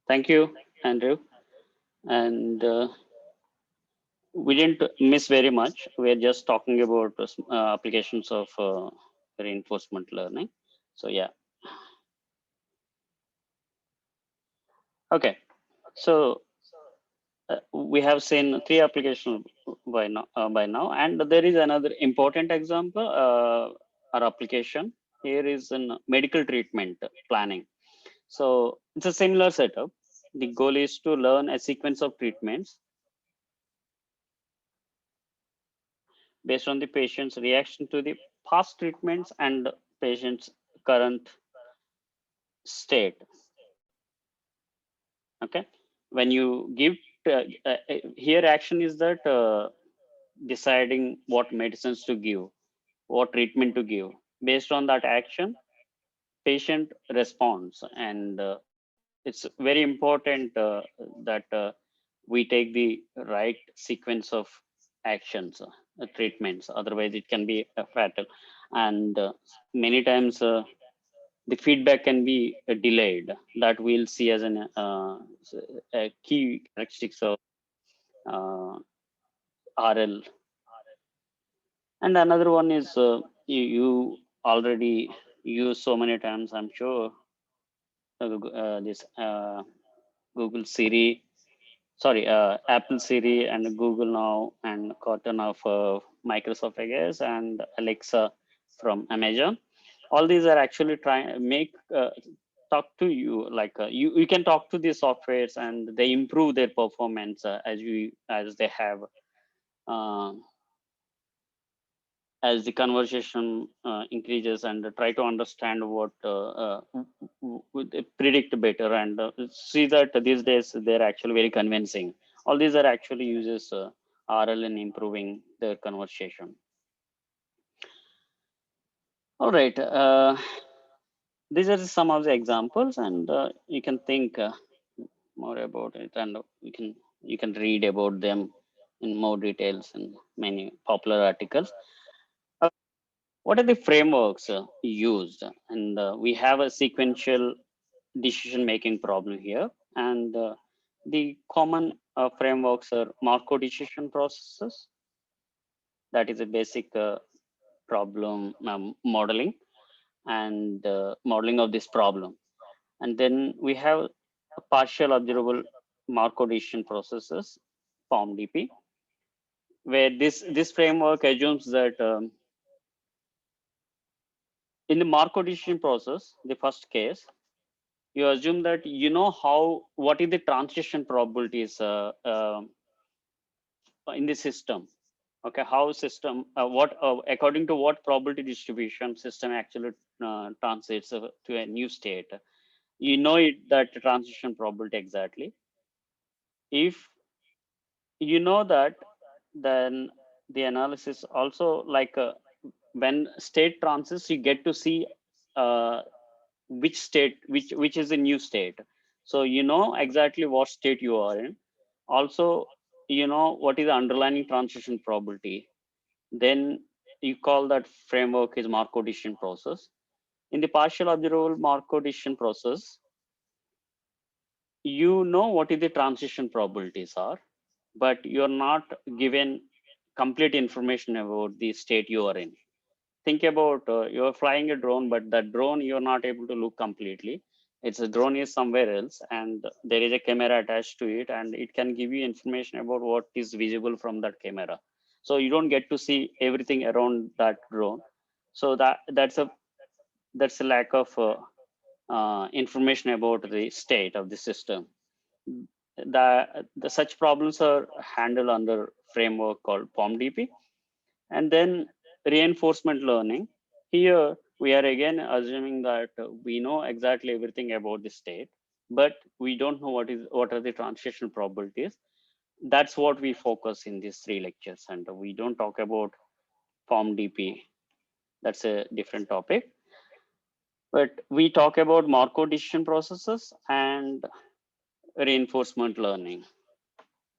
Thank you, Andrew. And we didn't miss very much. We're just talking about applications of reinforcement learning. So yeah, okay. So we have seen three applications by now, and there is another important example or application. Here is in medical treatment planning. So it's a similar setup. The goal is to learn a sequence of treatments based on the patient's reaction to the past treatments and patient's current state. Okay, when you give here action is that deciding what medicines to give, what treatment to give. Based on that action, patient responds, and it's very important that we take the right sequence of actions, treatments. Otherwise, it can be fatal, and many times the feedback can be delayed. That we'll see as a key characteristics of uh, RL. And another one is you already use so many times, I'm sure, this Google Siri, sorry, Apple Siri and Google Now and Cortana of Microsoft, I guess, and Alexa from Amazon. All these are actually trying make talk to you like you can talk to these softwares and they improve their performance as they have uh, as the conversation increases and try to understand what predict better and see that these days they're actually very convincing. All these are actually uses RL in improving their conversation. All right, these are some of the examples, and you can think more about it, and you can read about them in more details in many popular articles. Uh, what are the frameworks used? And we have a sequential decision making problem here, and the common frameworks are Markov decision processes. That is a basic problem modeling and modeling of this problem. And then we have partial observable Markov decision processes, POMDP, where this framework assumes that in the Markov decision process, the first case, you assume that you know how what is the transition probabilities in the system. Okay, how system what according to what probability distribution system actually translates to a new state. You know it that transition probability exactly. If you know that, then the analysis also like when state transits, you get to see uh, which state which is a new state. So you know exactly what state you are in. Also, you know what is the underlying transition probability. Then you call that framework is Markov decision process. In the partial observable Markov decision process, you know what is the transition probabilities are, but you're not given complete information about the state you are in. Think about you're flying a drone, but that drone you're not able to look completely. It's a drone is somewhere else, and there is a camera attached to it, and it can give you information about what is visible from that camera. So you don't get to see everything around that drone. So that's a lack of information about the state of the system. The such problems are handled under framework called POMDP. And then reinforcement learning. Here we are again assuming that we know exactly everything about the state, but we don't know what are the transition probabilities. That's what we focus in these three lectures, and we don't talk about POMDP. That's a different topic. But we talk about Markov decision processes and reinforcement learning.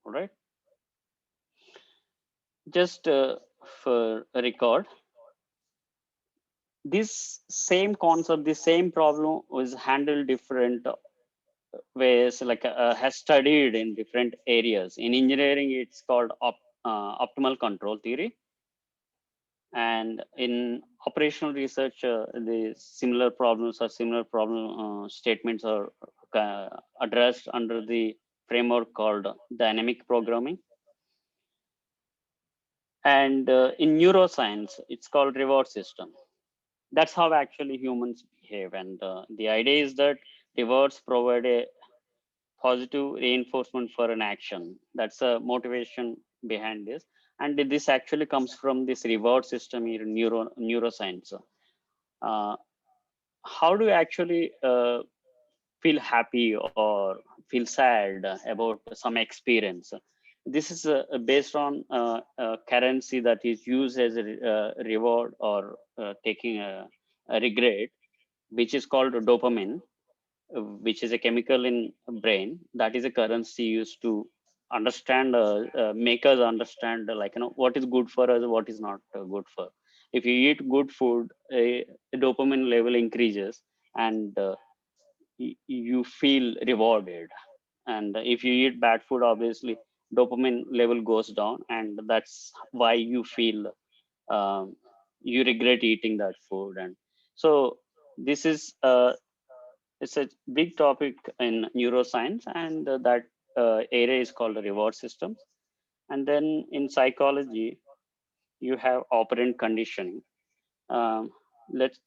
All right. Just for a record, this same concept, the same problem was handled different ways, like has studied in different areas. In engineering, it's called optimal control theory, and in operational research, the similar problems or similar problem statements are addressed under the framework called dynamic programming. And in neuroscience, it's called reward system. That's how actually humans behave. And the idea is that rewards provide a positive reinforcement for an action. That's a motivation behind this. And this actually comes from this reward system in neuroscience. Uh, how do you actually feel happy or feel sad about some experience? This is based on currency that is used as a reward or taking a regret, which is called dopamine, which is a chemical in brain. That is a currency used to understand, make us understand, like, what is good for us, what is not good for. If you eat good food, a dopamine level increases, and you feel rewarded. And if you eat bad food, obviously dopamine level goes down, and that's why you feel um, you regret eating that food. And so this is it's a big topic in neuroscience, and that area is called the reward systems. And then in psychology, you have operant conditioning. Let's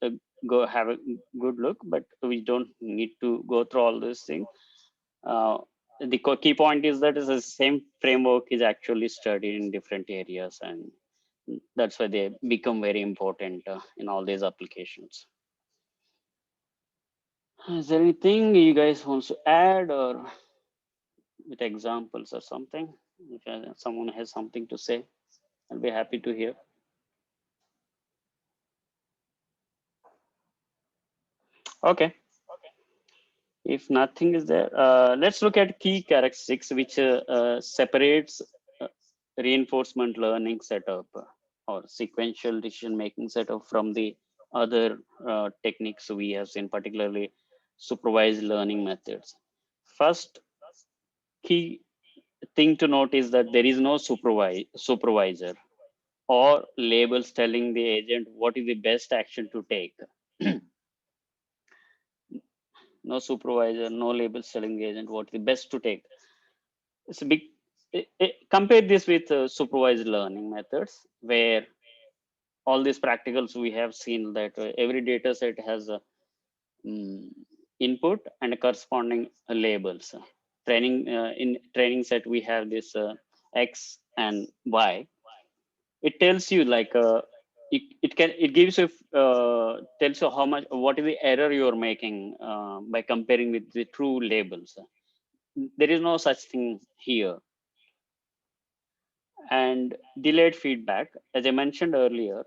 go have a good look, but we don't need to go through all these things. uh, the key point is that is the same framework is actually studied in different areas, and that's why they become very important in all these applications. Is there anything you guys want to add, or with examples or something? If someone has something to say, I'll be happy to hear. Okay, if nothing is there, let's look at key characteristics which separates uh, reinforcement learning setup or sequential decision making setup from the other techniques we have seen, particularly supervised learning methods. First key thing to note is that there is no supervisor or labels telling the agent what is the best action to take. No supervisor, no labels telling the agent what is the best to take. It's a big. Compare this with supervised learning methods, where all these practicals we have seen that every data set has a input and a corresponding labels. Training in training set we have this X and Y. It tells you like it gives you tells you how much, what is the error you're making by comparing with the true labels. There is no such thing here. And delayed feedback, as I mentioned earlier,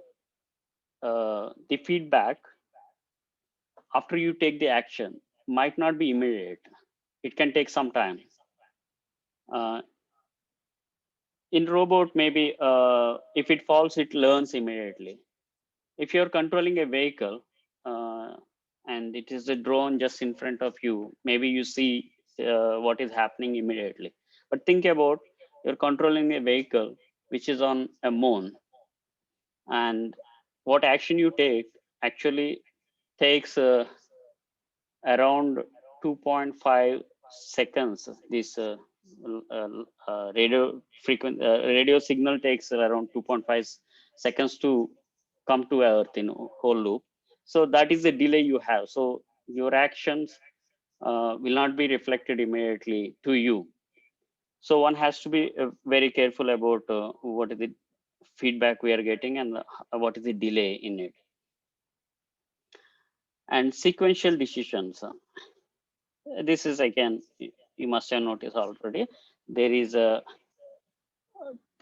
the feedback after you take the action might not be immediate. It can take some time. uh, in robot, maybe if it falls, it learns immediately. If you're controlling a vehicle, uh, and it is a drone just in front of you, maybe you see what is happening immediately. But think about, you're controlling a vehicle which is on a moon, and what action you take actually takes around 2.5 seconds. This uh, radio signal takes around 2.5 seconds to come to earth in whole loop. So that is the delay you have. So your actions will not be reflected immediately to you. So one has to be very careful about what is the feedback we are getting, and what is the delay in it. And sequential decisions, this is again, you must have noticed already, there is a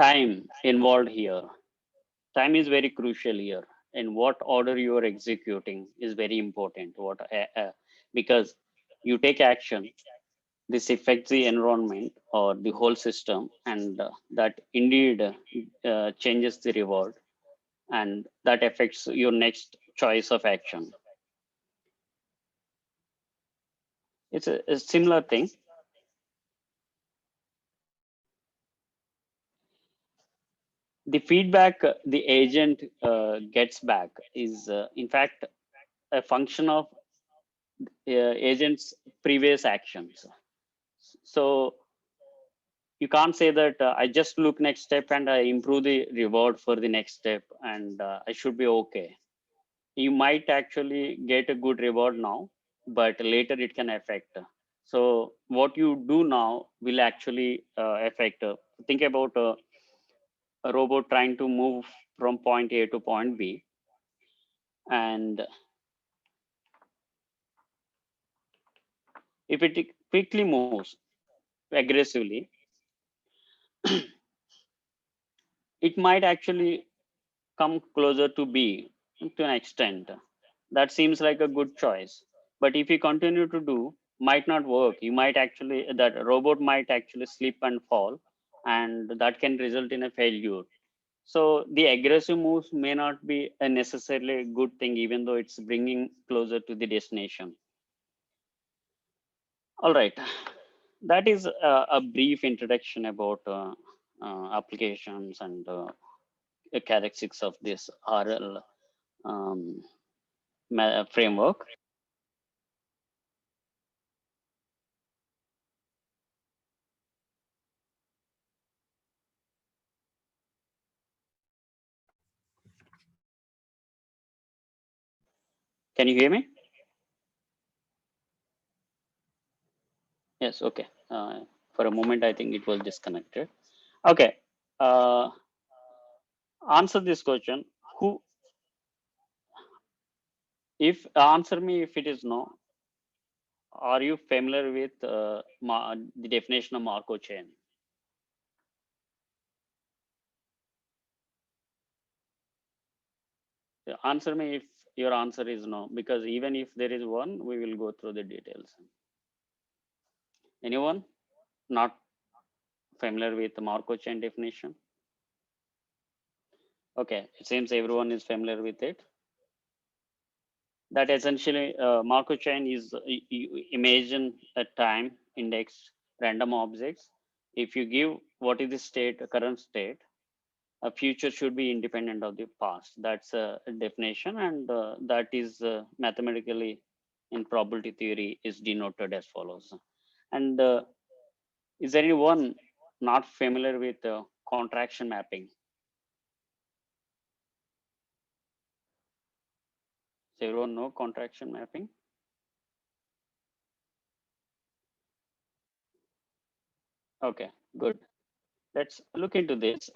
time involved here. Time is very crucial here, and what order you are executing is very important. Because you take action, this affects the environment or the whole system, and that indeed changes the reward, and that affects your next choice of action. It's a similar thing. The feedback the agent gets back is, in fact, a function of agent's previous actions. So you can't say that I just look next step and I improve the reward for the next step and I should be okay. You might actually get a good reward now, but later it can affect. So what you do now will actually affect. Think about a robot trying to move from point A to point B, and if it quickly moves aggressively, it might actually come closer to B to an extent. That seems like a good choice. But if you continue to do, might not work. You might actually, that robot might actually slip and fall, and that can result in a failure. So the aggressive moves may not be a necessarily good thing, even though it's bringing closer to the destination. All right. That is a brief introduction about applications and characteristics of this RL um, framework. Can you hear me? Yes. Okay. For a moment, I think it was disconnected. Okay. Uh, Answer this question. Who, if answer me if it is no, are you familiar with the definition of Marco chain? Answer me if your answer is no, because even if there is one, we will go through the details. Anyone not familiar with the Marco chain definition? Okay, it seems everyone is familiar with it. That essentially Marco chain is you imagine a time index random objects. If you give what is the state, current state, a future should be independent of the past. That's a definition, and that is mathematically in probability theory is denoted as follows. And is there anyone not familiar with contraction mapping? Does everyone know contraction mapping? Okay, good. Let's look into this.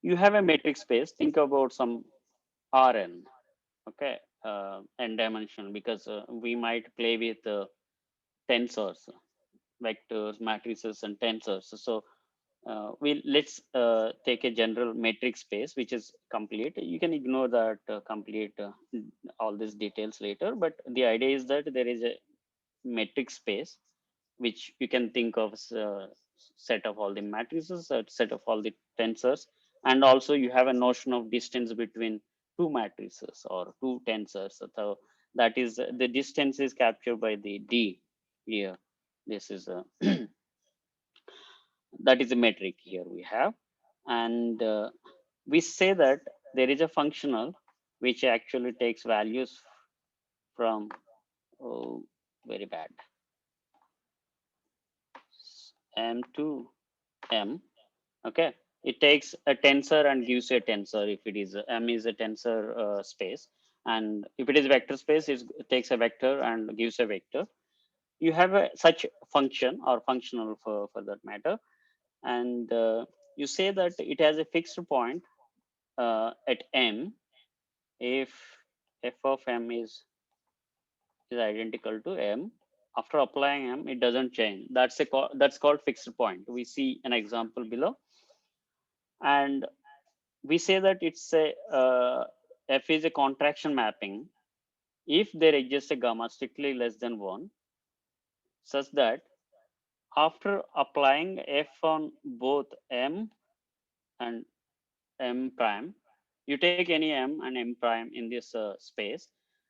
You have a metric space. Think about some Rn, okay, n dimension, because we might play with tensors, vectors, matrices, and tensors. So we let's take a general metric space which is complete. You can ignore that complete all these details later, but the idea is that there is a metric space which you can think of as a set of all the matrices, a set of all the tensors, and also you have a notion of distance between two matrices or two tensors. So that is the distance is captured by the d here. This is a that is a metric here we have, and we say that there is a functional which actually takes values from, oh, very bad, m to m. Okay, it takes a tensor and gives a tensor if it is m is a tensor space, and if it is vector space, it takes a vector and gives a vector. You have a such function or functional for that matter, and you say that it has a fixed point at m if f of m is identical to m. After applying m, it doesn't change. That's called fixed point. We see an example below, and we say that it's a f is a contraction mapping if there exists a gamma strictly less than 1, such that after applying f on both m and m prime, you take any m and m prime in this space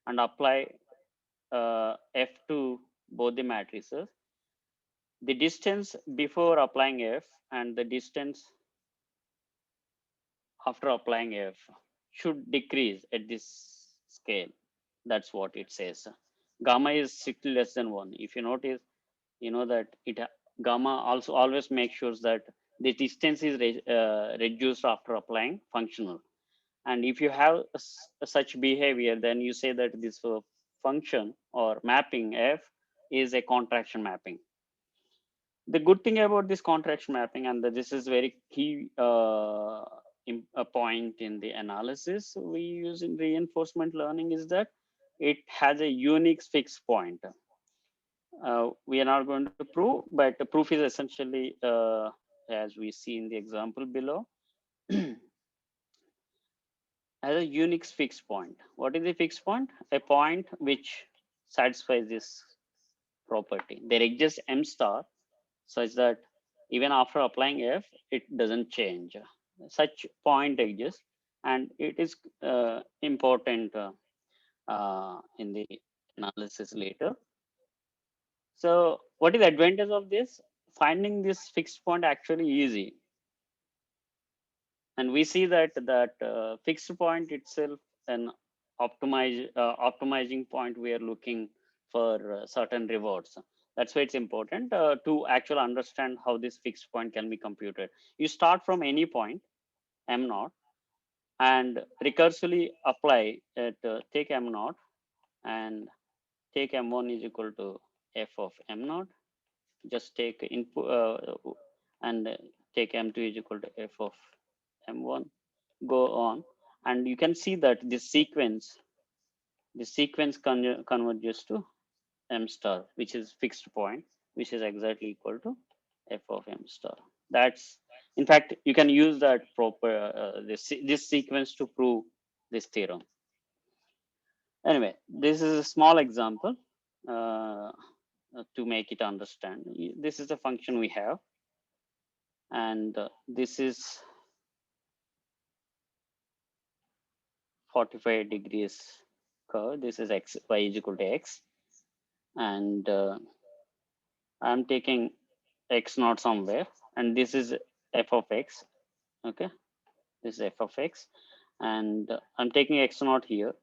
and apply f to both the matrices, the distance before applying f and the distance after applying f should decrease at this scale. That's what it says. Gamma is strictly less than 1. If you notice, you know that gamma also always makes sure that the distance is reduced after applying functional. And if you have such behavior, then you say that this function or mapping f is a contraction mapping. The good thing about this contraction mapping, and this is very key a point in the analysis we use in reinforcement learning, is that it has a unique fixed point. We are not going to prove, but the proof is essentially, as we see in the example below, has a unique fixed point. What is the fixed point? A point which satisfies this property. There exists m star such that even after applying f, it doesn't change. Such point exists, and it is important in the analysis later. So, what is the advantage of this? Finding this fixed point actually easy, and we see that fixed point itself an optimizing point we are looking for certain rewards. That's why it's important to actually understand how this fixed point can be computed. You start from any point m naught and recursively apply it, take m naught and take m1 is equal to f of m naught. Just take input and take m2 is equal to f of m1, go on, and you can see that this sequence converges to m star, which is fixed point, which is exactly equal to f of m star. That's, in fact, you can use that proper this sequence to prove this theorem. Anyway, this is a small example to make it understand. This is the function we have, and this is 45 degrees curve. This is x, y is equal to x, and I'm taking x naught somewhere, and this is f of x. Okay, this is f of x, and I'm taking x naught here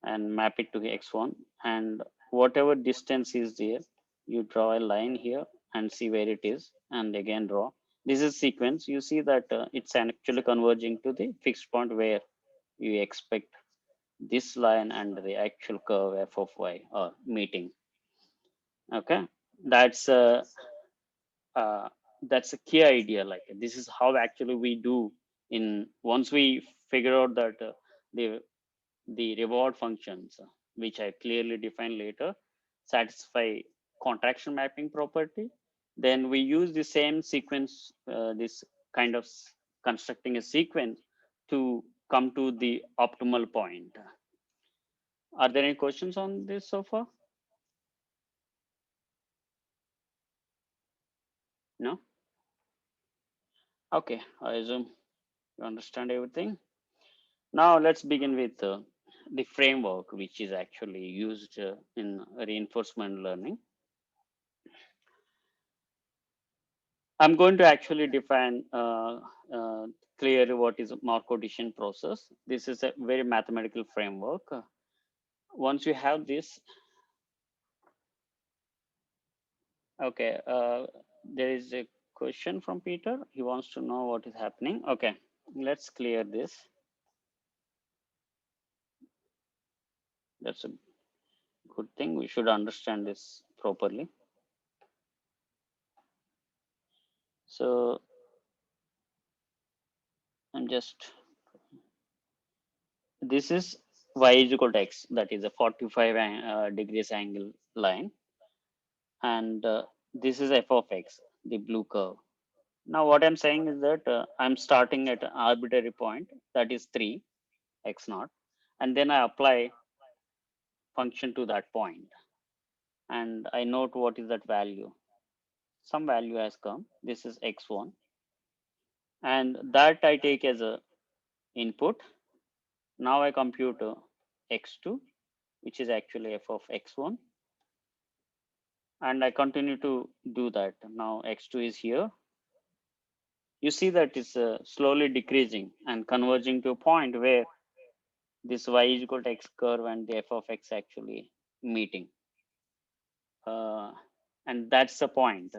and map it to x1, and whatever distance is there, you draw a line here and see where it is, and again draw. This is sequence. You see that it's actually converging to the fixed point where you expect this line and the actual curve f of y are meeting. Okay, that's uh, that's a key idea. Like, this is how actually we do in once we figure out that the reward functions, which I clearly define later, satisfy contraction mapping property, then we use the same sequence, this kind of constructing a sequence to come to the optimal point. Are there any questions on this so far? No? Okay, I assume you understand everything. Now let's begin with the framework which is actually used in reinforcement learning. I'm going to actually define clearly what is Markov decision process. This is a very mathematical framework. Once you have this, okay, there is a question from Peter. He wants to know what is happening. Okay, let's clear this. That's a good thing. We should understand this properly. So I'm just, this is y is equal to x, that is a 45 degrees angle line, and this is f of x, the blue curve. Now what I'm saying is that I'm starting at an arbitrary point, that is 3 x naught, and then I apply function to that point, and I note what is that value. Some value has come. This is x1, and that I take as a input. Now I compute x2, which is actually f of x1. And I continue to do that. Now x2 is here. You see that it's slowly decreasing and converging to a point where this y is equal to x curve and the f of x actually meeting. Uh, and that's the point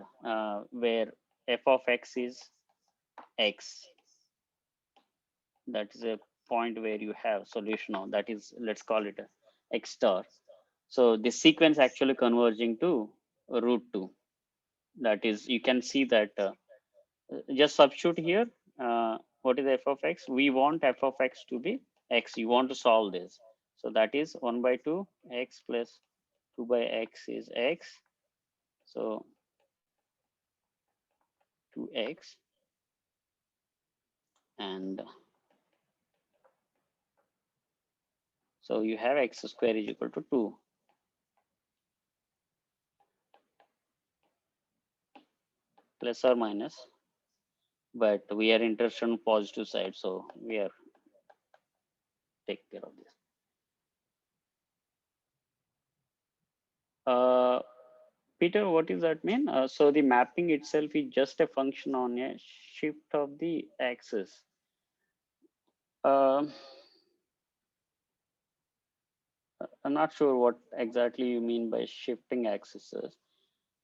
where f of x is x. That is a point where you have solution of that is, let's call it a x star. So this sequence actually converging to root 2. That is, you can see that just substitute here. What is f of x? We want f of x to be x. You want to solve this. So that is 1 by 2 x plus 2 by x is x. So 2x, and so you have x square is equal to 2 plus or minus, but we are interested in positive side, so we are take care of this. Uh, Peter, what does that mean? So the mapping itself is just a function on a shift of the axis. Um I'm not sure what exactly you mean by shifting axes.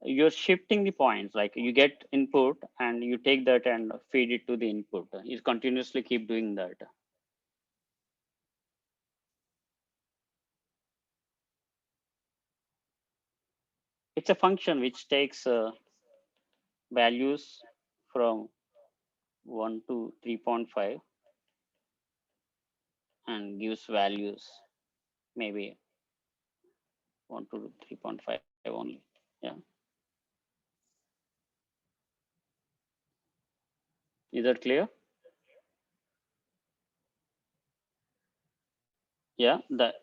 You're shifting the points, like you get input and you take that and feed it to the input. You continuously keep doing that. It's a function which takes values from 1 to 3.5 and gives values maybe 1 to 3.5 only. Yeah. Is that clear? Yeah. The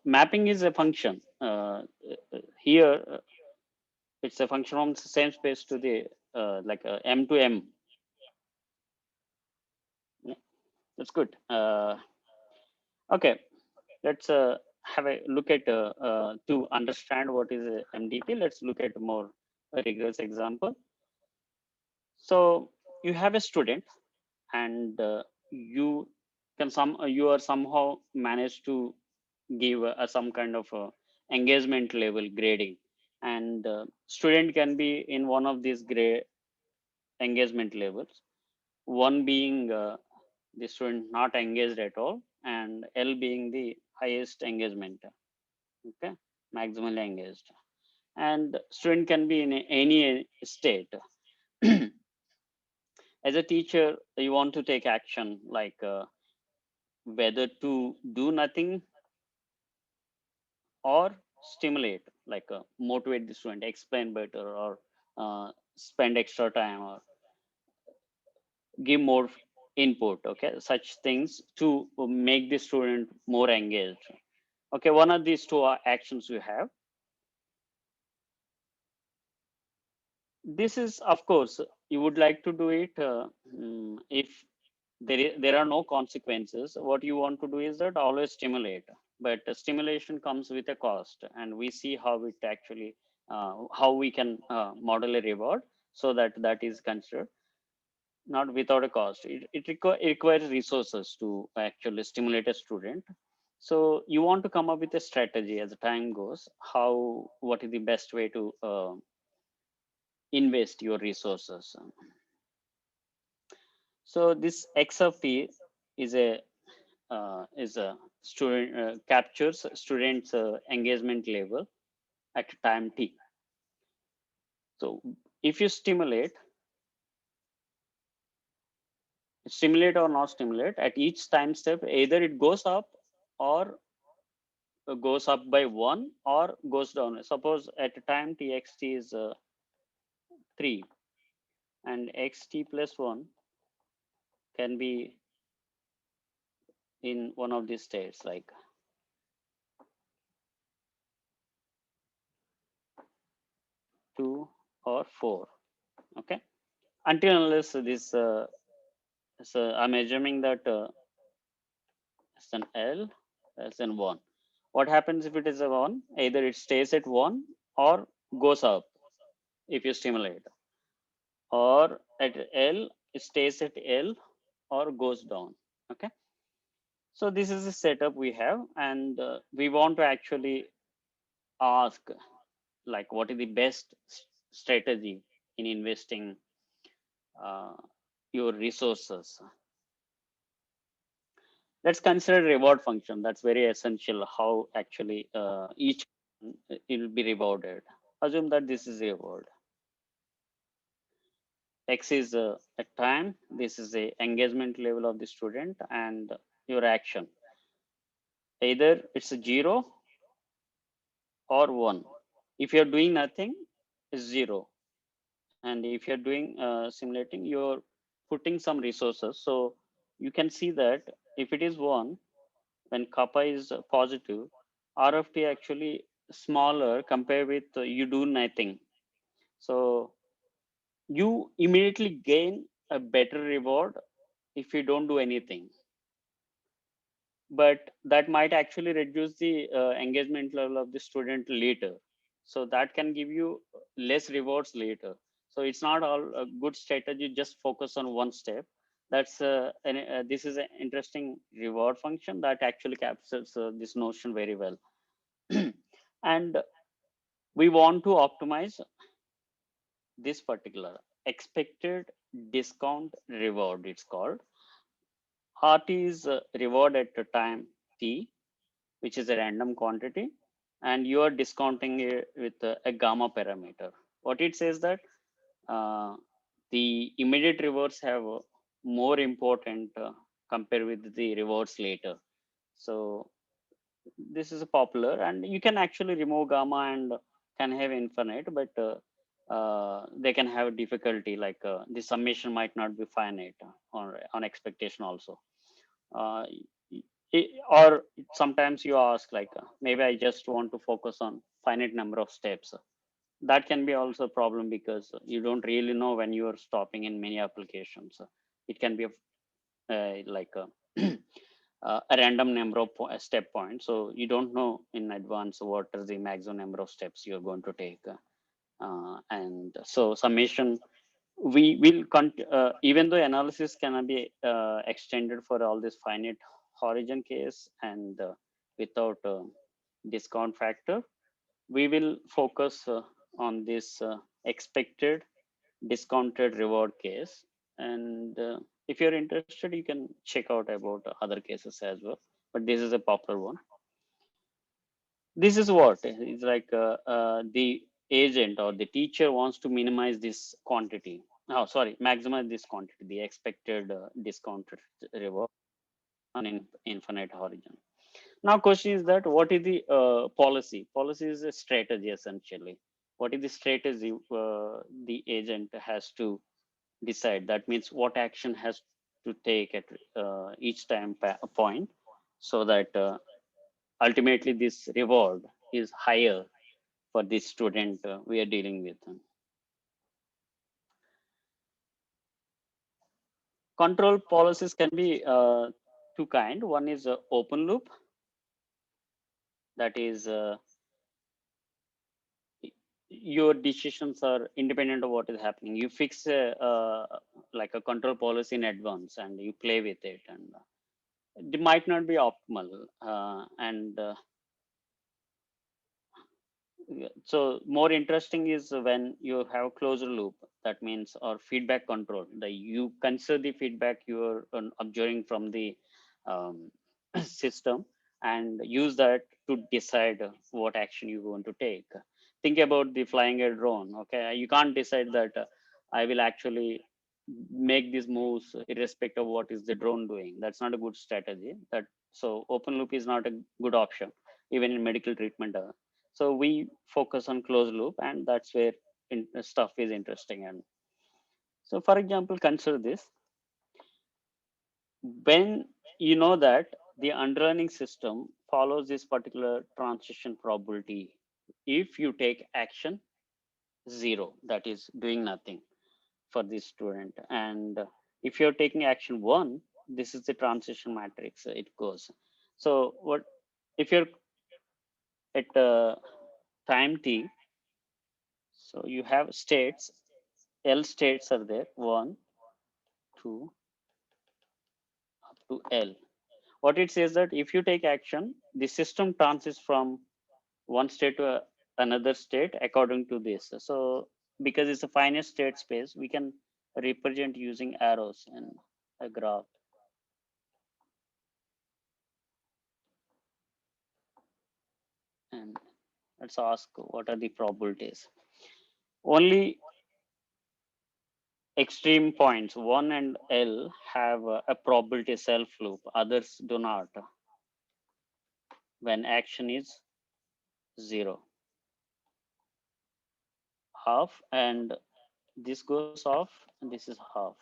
mapping is a function. Here, it's a function from the same space to the like m to m. Yeah, that's good. Okay, let's have a look at to understand what is MDP. Let's look at more rigorous example. So you have a student, and you can you are somehow managed to give some kind of engagement level grading, and student can be in one of these grade engagement levels. One being the student not engaged at all, and L being the highest engagement. Okay, maximally engaged, and student can be in any state. As a teacher, you want to take action, like whether to do nothing or stimulate, like motivate the student, explain better, or spend extra time, or give more input. Okay, such things to make the student more engaged. Okay, one of these two actions you have. This is, of course, you would like to do it if there are no consequences. What you want to do is that always stimulate, but stimulation comes with a cost, and we see how it actually how we can model a reward so that that is considered not without a cost. It requires resources to actually stimulate a student. So you want to come up with a strategy as the time goes, how what is the best way to invest your resources. So this x of t is a student captures students engagement level at time t. So if you stimulate or not stimulate at each time step, either it goes up or goes up by 1 or goes down. Suppose at time txt is 3, and xt plus 1 can be in one of these states, like 2 or 4. Okay, until unless this so I'm assuming that as an L as in 1. What happens if it is a 1? Either it stays at 1 or goes up if you stimulate, or at L, it stays at L or goes down. Okay. So this is the setup we have, and we want to actually ask like what is the best strategy in investing uh, your resources. Let's consider reward function. That's very essential. How actually each it will be rewarded. Assume that this is reward. X is a time. This is the engagement level of the student and your action. Either it's a 0 or 1. If you're doing nothing, it's 0. And if you're doing simulating, you're putting some resources. So you can see that if it is 1, when kappa is positive, RFT actually smaller compared with you do nothing. So you immediately gain a better reward if you don't do anything, but that might actually reduce the engagement level of the student later. So that can give you less rewards later. So it's not all a good strategy just focus on one step. That's this is an interesting reward function that actually captures this notion very well. And we want to optimize this particular expected discount reward, it's called. RT is reward at a time t, which is a random quantity, and you are discounting it with a gamma parameter. What it says that uh, the immediate rewards have more important compared with the rewards later. So this is popular, and you can actually remove gamma and can have infinite, but they can have difficulty like the summation might not be finite on expectation also. uh, or sometimes you ask like maybe I just want to focus on finite number of steps. That can be also a problem because you don't really know when you are stopping in many applications. It can be like a random number of step points, so you don't know in advance what is the maximum number of steps you're going to take. And so summation we will even though analysis cannot be extended for all this finite origin case and without discount factor, we will focus on this expected discounted reward case. And if you're interested, you can check out about other cases as well, but this is a popular one. This is what is like the agent or the teacher wants to minimize this quantity. Oh, sorry, maximize this quantity, the expected discounted reward on infinite origin. Now, question is that what is the policy? Policy is a strategy essentially. What is the strategy the agent has to decide? That means what action has to take at each time point so that ultimately this reward is higher for this student we are dealing with. Control policies can be two kind. One is open loop, that is your decisions are independent of what is happening. You fix like a control policy in advance and you play with it, and it might not be optimal. And Yeah. So more interesting is when you have closure loop. That means or feedback control. The you consider the feedback you're observing from the um, system and use that to decide what action you want to take. Think about the flying a drone. Okay, you can't decide that I will actually make these moves irrespective of what is the drone doing. That's not a good strategy. That so open loop is not a good option even in medical treatment. So we focus on closed loop, and that's where stuff is interesting. And so, for example, consider this: when you know that the underlying system follows this particular transition probability, if you take action 0, that is doing nothing for this student, and if you're taking action 1, this is the transition matrix. It goes. So what if you're at time t. So you have states, L states are there, 1, 2, up to L. What it says that if you take action, the system transits from one state to another state according to this. So because it's a finite state space, we can represent using arrows and a graph. And let's ask what are the probabilities. Only extreme points 1 and L have a probability self loop, others do not when action is 0. Half, and this goes off, and this is half.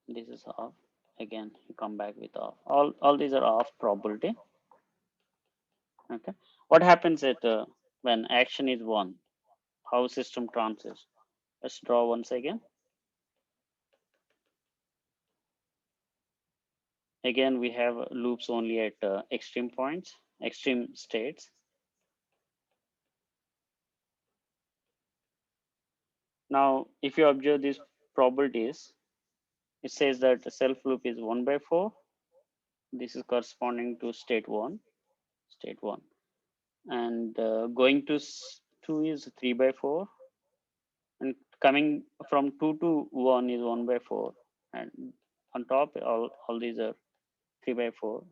This is half. Again, you come back with half. All these are half probability. Okay. What happens when action is 1? How system transits? Let's draw once again. Again, we have loops only at extreme points, extreme states. Now, if you observe these probabilities, it says that the self loop is 1 by 4. This is corresponding to state 1. And going to 2 is 3 by 4. And coming from 2 to 1 is 1 by 4. And on top, all these are 3 by 4.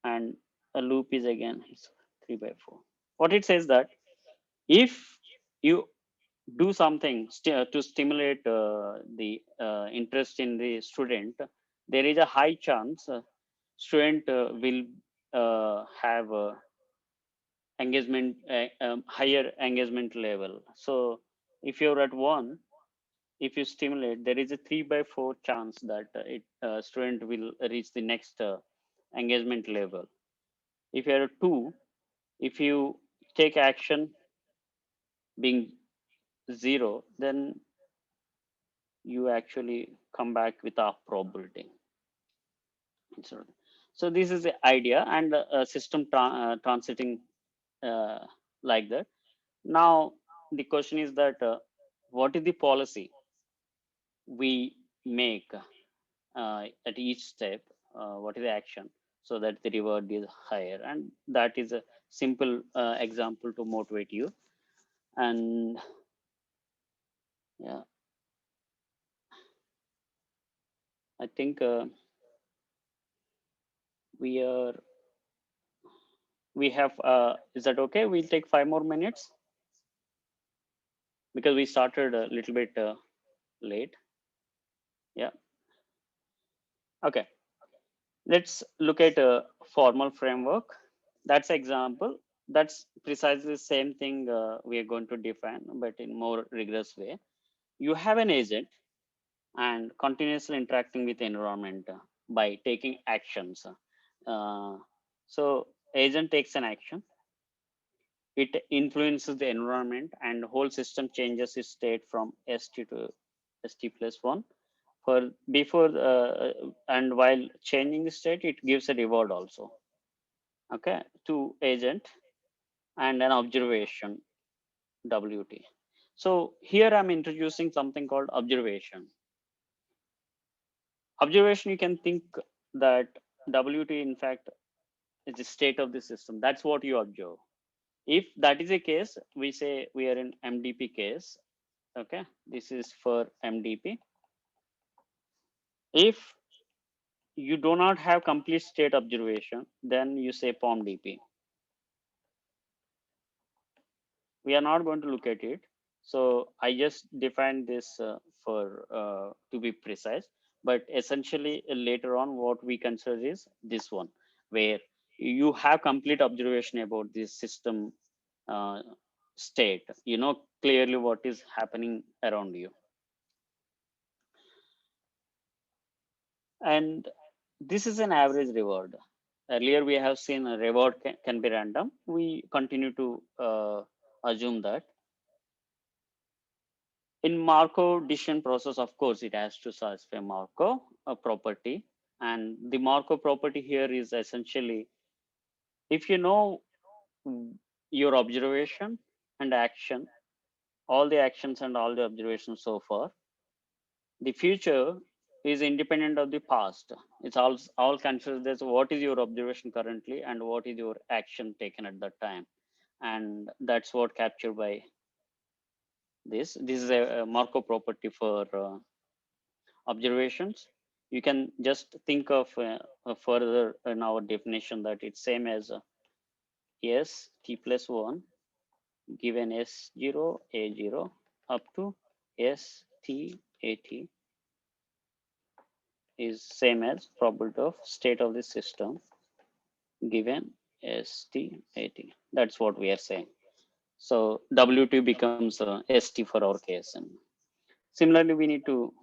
And a loop is again it's 3 by 4. What it says that if you do something to stimulate the interest in the student, there is a high chance student will have engagement, higher engagement level. So if you're at 1, if you stimulate, there is a 3 by 4 chance that it student will reach the next engagement level. If you're at 2, if you take action being 0, then you actually come back with a probability. So this is the idea, and a system transiting uh, like that. Now the question is that what is the policy we make at each step? What is the action so that the reward is higher? And that is a simple example to motivate you. And yeah, I think we are we have is that okay? We'll take 5 more minutes because we started a little bit late. Yeah. Okay. Let's look at a formal framework. That's example. That's precisely the same thing we are going to define, but in more rigorous way. You have an agent and continuously interacting with the environment by taking actions. Uh, so agent takes an action. It influences the environment, and the whole system changes its state from st to st plus 1 for before and while changing the state it gives a reward also, okay, to agent and an observation wt. So here I'm introducing something called observation. You can think that wt in fact is the state of the system. That's what you observe. If that is the case, we say we are in mdp case. Okay, this is for mdp. If you do not have complete state observation, then you say POMDP. We are not going to look at it. So I just defined this for to be precise. But essentially, later on, what we consider is this one, where you have complete observation about this system uh, state. You know clearly what is happening around you. And this is an average reward. Earlier, we have seen a reward can be random. We continue to assume that. In Markov decision process, of course, it has to satisfy Markov a property. And the Markov property here is essentially, if you know your observation and action, all the actions and all the observations so far, the future is independent of the past. It's all considered as what is your observation currently and what is your action taken at that time. And that's what captured by this. This is a Markov property for observations. You can just think of further in our definition that it's same as s t plus 1 given s0 a0 up to s t a t is same as probability of state of the system given s t a t. That's what we are saying. So W2 becomes ST for our case. And similarly, we need to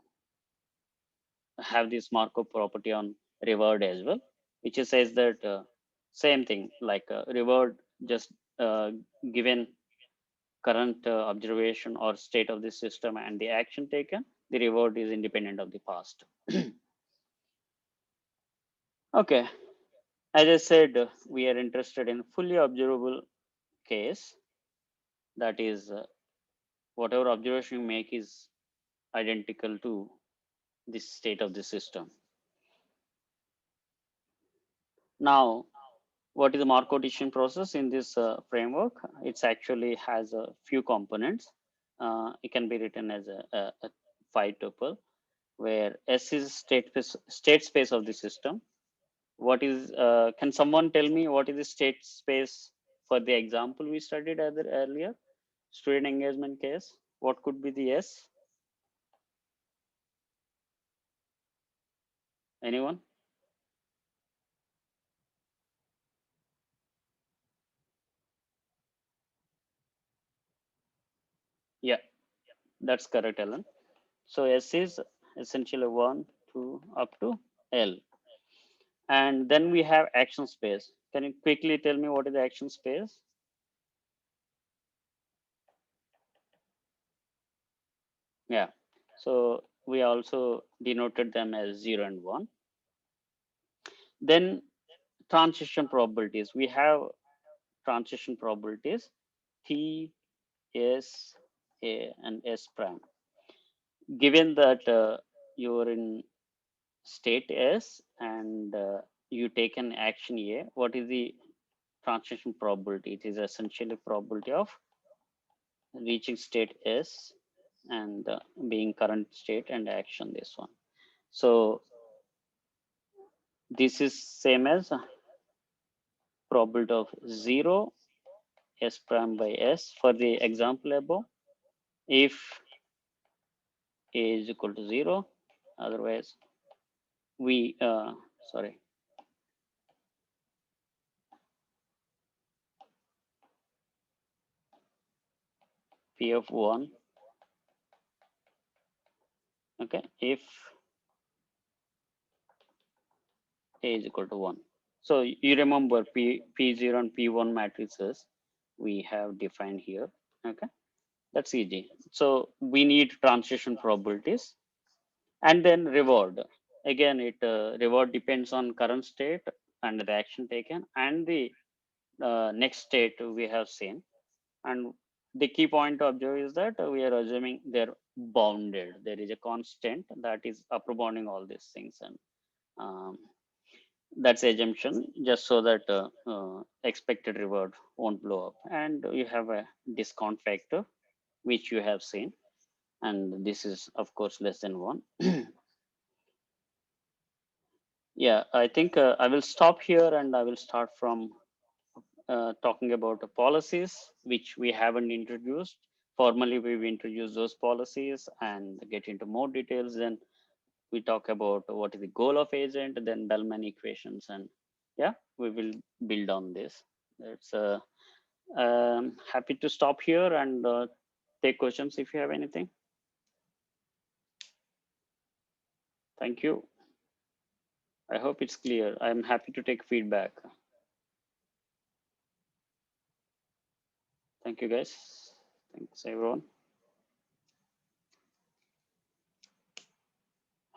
have this Markov property on reward as well, which says that same thing, like reward just given current observation or state of the system and the action taken, the reward is independent of the past. Okay, as I said, we are interested in fully observable case. That is, whatever observation you make is identical to the state of the system. Now, what is the Markov decision process in this framework? It's actually has a few components. It can be written as a phi tuple, where S is state space of the system. What is, can someone tell me what is the state space for the example we studied earlier? Student engagement case. What could be the S? Anyone? Yeah, that's correct, Ellen. So S is essentially 1, 2, up to L. And then we have action space. Can you quickly tell me what is the action space? Yeah. So we also denoted them as 0 and 1. Then transition probabilities. We have transition probabilities T, S, A, and S prime. Given that you're in state S and you take an action A, what is the transition probability? It is essentially probability of reaching state S and being current state and action this one. So this is same as probability of 0 S prime by S for the example above. If A is equal to 0, otherwise we, sorry, P of 1, okay, if A is equal to 1. So you remember P0 and P1 matrices we have defined here, okay? That's easy. So we need transition probabilities and then reward. Again, it reward depends on current state and the action taken and the next state we have seen. And the key point to observe is that we are assuming they're bounded. There is a constant that is upper bounding all these things. And um, that's assumption just so that expected reward won't blow up. And you have a discount factor, which you have seen. And this is, of course, less than 1. Yeah, I think I will stop here and I will start from talking about the policies, which we haven't introduced. Formally, we've introduced those policies and get into more details. Then we talk about what is the goal of agent, then Bellman equations, and yeah, we will build on this. It's happy to stop here and take questions if you have anything. Thank you. I hope it's clear. I'm happy to take feedback. Thank you, guys. Thanks, everyone.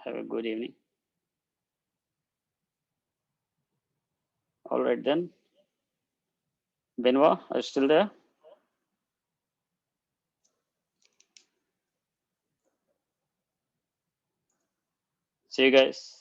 Have a good evening. All right then. Benoit, are you still there? See you guys.